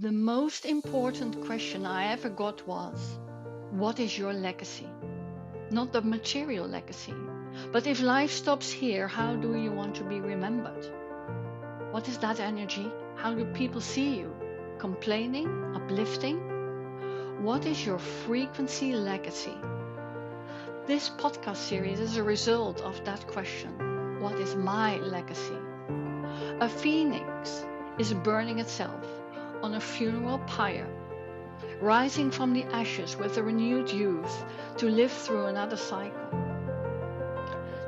The most important question I ever got was, what is your legacy? Not the material legacy, but if life stops here, how do you want to be remembered? What is that energy? How do people see you? Complaining? Uplifting? What is your frequency legacy? This podcast series is a result of that question. What is my legacy? A phoenix is burning itself on a funeral pyre, rising from the ashes with a renewed youth to live through another cycle.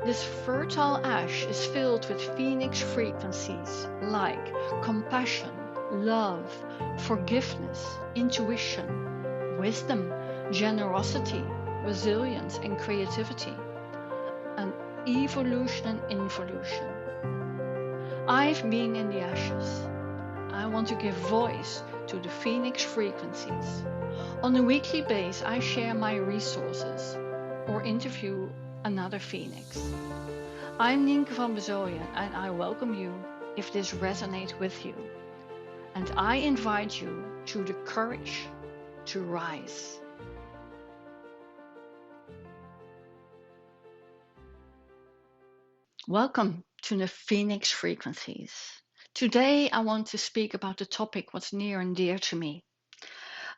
This fertile ash is filled with phoenix frequencies like compassion, love, forgiveness, intuition, wisdom, generosity, resilience, and creativity, and evolution and involution. I've been in the ashes. I want to give voice to the phoenix frequencies. On a weekly basis, I share my resources or interview another phoenix. I'm Nienke van Bezooijen and I welcome you if this resonates with you. And I invite you to the courage to rise. Welcome to the Phoenix Frequencies. Today I want to speak about the topic what's near and dear to me.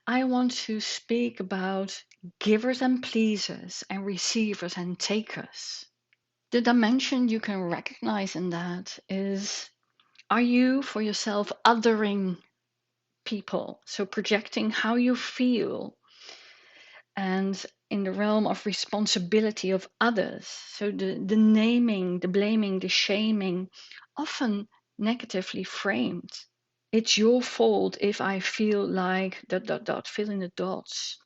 I want to speak about givers and pleasers and receivers and takers. The dimension you can recognize in that is, are you for yourself othering people? So projecting how you feel and in the realm of responsibility of others. So the naming, the blaming, the shaming, often negatively framed. It's your fault if I feel like ... fill in the dots.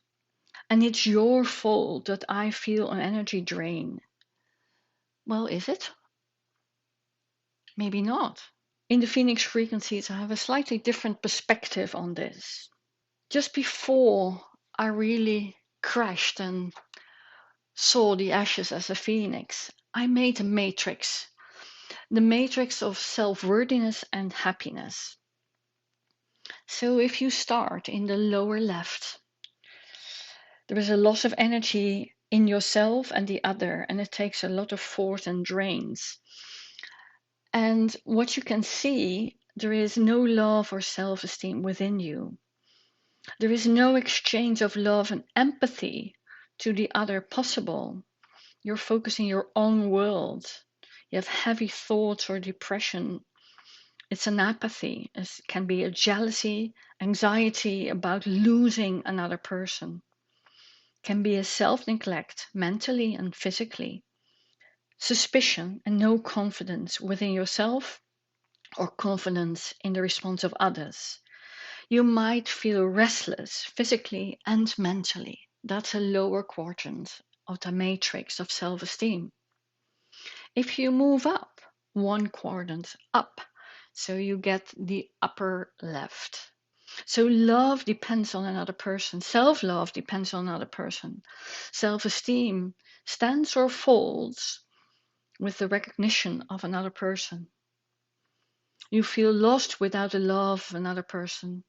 And it's your fault that I feel an energy drain. Well, is it? Maybe not. In the Phoenix frequencies, I have a slightly different perspective on this. Just before I really crashed and saw the ashes as a phoenix, I made a matrix. The matrix of self-worthiness and happiness. So if you start in the lower left, there is a loss of energy in yourself and the other, and it takes a lot of force and drains. And what you can see, there is no love or self-esteem within you. There is no exchange of love and empathy to the other possible. You're focusing your own world. You have heavy thoughts or depression. It's an apathy. It can be a jealousy, anxiety about losing another person. It can be a self-neglect mentally and physically. Suspicion and no confidence within yourself or confidence in the response of others. You might feel restless physically and mentally. That's a lower quadrant of the matrix of self-esteem. If you move up one quadrant up, so you get the upper left. So love depends on another person. Self-love depends on another person. Self-esteem stands or falls with the recognition of another person. You feel lost without the love of another person.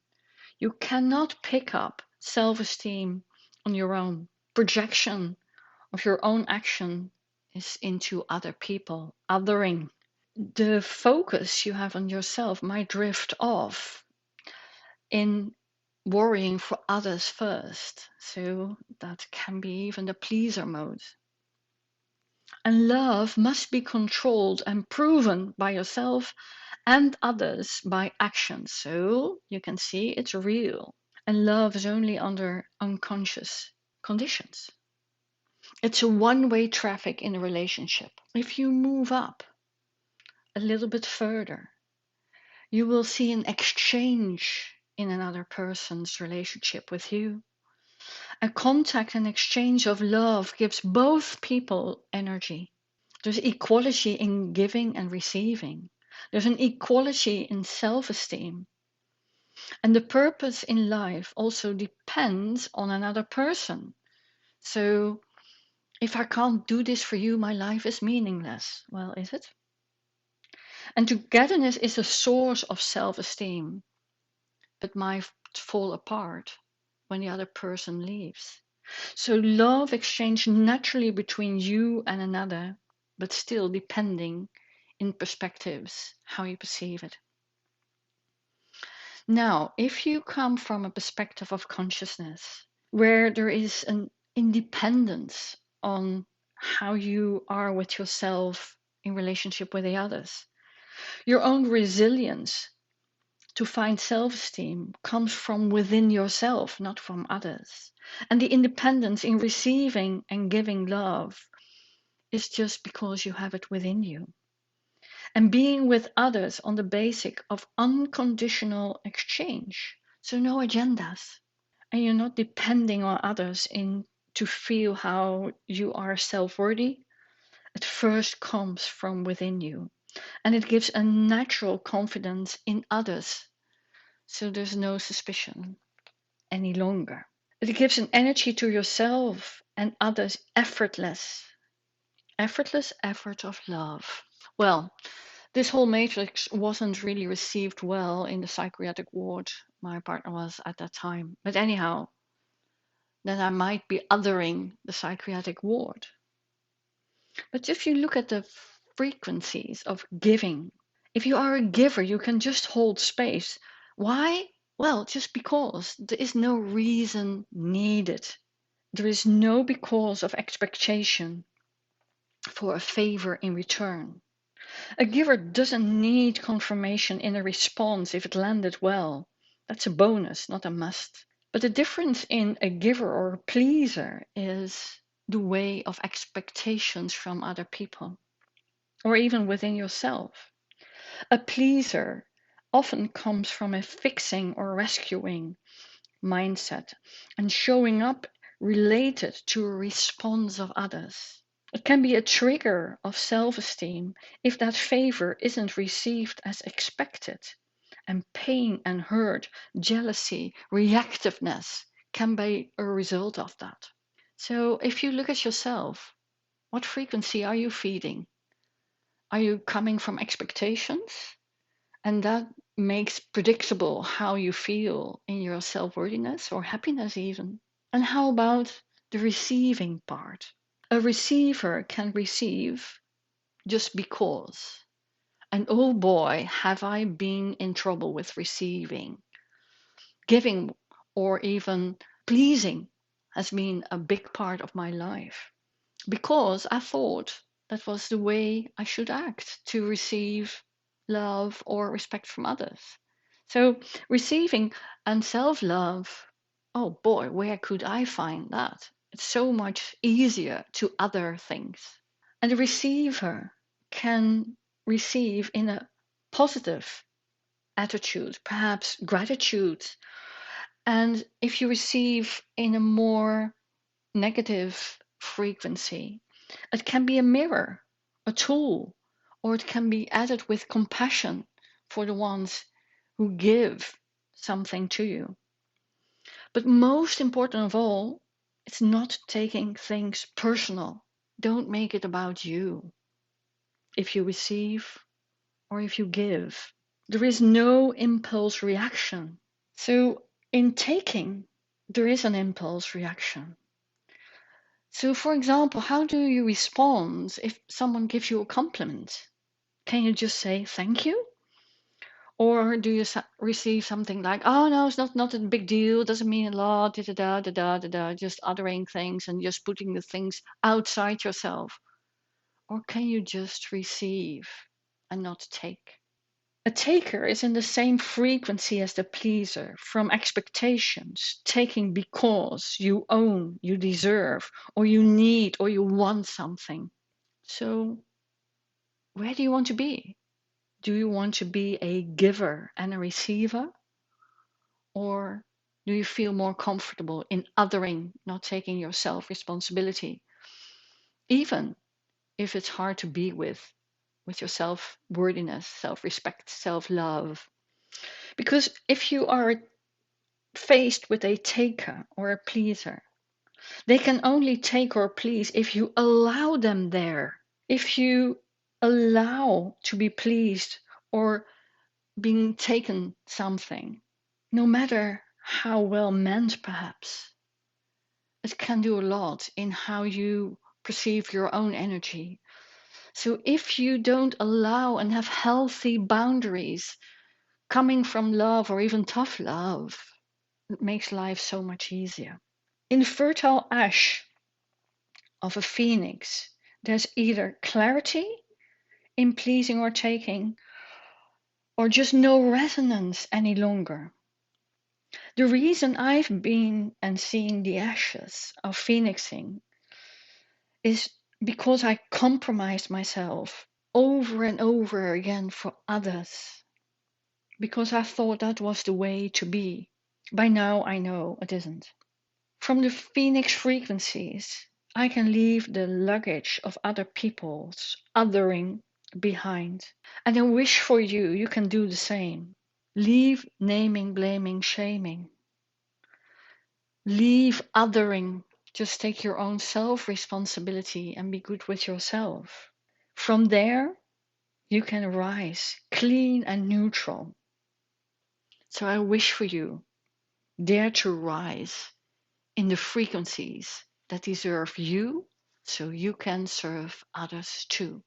You cannot pick up self-esteem on your own. Projection of your own action is into other people, othering. The focus you have on yourself might drift off in worrying for others first. So that can be even the pleaser mode. And love must be controlled and proven by yourself and others by action. So you can see it's real. And love is only under unconscious conditions. It's a one-way traffic in a relationship. If you move up a little bit further, you will see an exchange in another person's relationship with you. A contact and exchange of love gives both people energy. There's equality in giving and receiving. There's an equality in self-esteem. And the purpose in life also depends on another person. So if I can't do this for you, my life is meaningless. Well, is it? And togetherness is a source of self-esteem. but might fall apart when the other person leaves. So love exchange naturally between you and another, but still depending in perspectives, how you perceive it. Now, if you come from a perspective of consciousness, where there is an independence on how you are with yourself in relationship with the others, your own resilience to find self-esteem comes from within yourself, not from others. And the independence in receiving and giving love is just because you have it within you. And being with others on the basic of unconditional exchange. So no agendas. And you're not depending on others in to feel how you are self-worthy. It first comes from within you. And it gives a natural confidence in others. So there's no suspicion any longer. It gives an energy to yourself and others effortless effort of love. Well, this whole matrix wasn't really received well in the psychiatric ward my partner was at that time. But anyhow, then I might be othering the psychiatric ward. But if you look at the frequencies of giving, if you are a giver, you can just hold space. Why? Well, just because there is no reason needed. There is no because of expectation for a favor in return. A giver doesn't need confirmation in a response if it landed well. That's a bonus, not a must. But the difference in a giver or a pleaser is the way of expectations from other people, or even within yourself. A pleaser often comes from a fixing or rescuing mindset and showing up related to a response of others. It can be a trigger of self-esteem if that favor isn't received as expected. And pain and hurt, jealousy, reactiveness can be a result of that. So if you look at yourself, what frequency are you feeding? Are you coming from expectations? And that makes predictable how you feel in your self-worthiness or happiness even. And how about the receiving part? A receiver can receive just because. And oh boy, have I been in trouble with receiving. Giving or even pleasing has been a big part of my life because I thought that was the way I should act to receive love or respect from others. So receiving and self-love, oh boy, where could I find that? It's so much easier to other things. And the receiver can receive in a positive attitude, perhaps gratitude. And if you receive in a more negative frequency, it can be a mirror, a tool, or it can be added with compassion for the ones who give something to you. But most important of all, it's not taking things personal. Don't make it about you. If you receive or if you give, there is no impulse reaction. So in taking, there is an impulse reaction. So for example, how do you respond if someone gives you a compliment? Can you just say thank you? Or do you receive something like, oh no, it's not a big deal, doesn't mean a lot, da da da da da da, just othering things and just putting the things outside yourself? Or can you just receive and not take? A taker is in the same frequency as the pleaser, from expectations, taking because you own, you deserve, or you need, or you want something. So, where do you want to be? Do you want to be a giver and a receiver? Or do you feel more comfortable in othering, not taking your self-responsibility? Even if it's hard to be with your self-worthiness, self-respect, self-love. Because if you are faced with a taker or a pleaser, they can only take or please if you allow them there. If you allow to be pleased or being taken something, no matter how well meant perhaps, it can do a lot in how you perceive your own energy. So if you don't allow and have healthy boundaries coming from love or even tough love, it makes life so much easier. In the fertile ash of a phoenix, there's either clarity in pleasing or taking, or just no resonance any longer. The reason I've been and seeing the ashes of phoenixing is because I compromised myself over and over again for others, because I thought that was the way to be. By now, I know it isn't. From the phoenix frequencies, I can leave the luggage of other people's othering behind. And I wish for you, you can do the same. Leave naming, blaming, shaming. Leave othering. Just take your own self responsibility and be good with yourself. From there, you can rise clean and neutral. So I wish for you, dare to rise in the frequencies that deserve you so you can serve others too.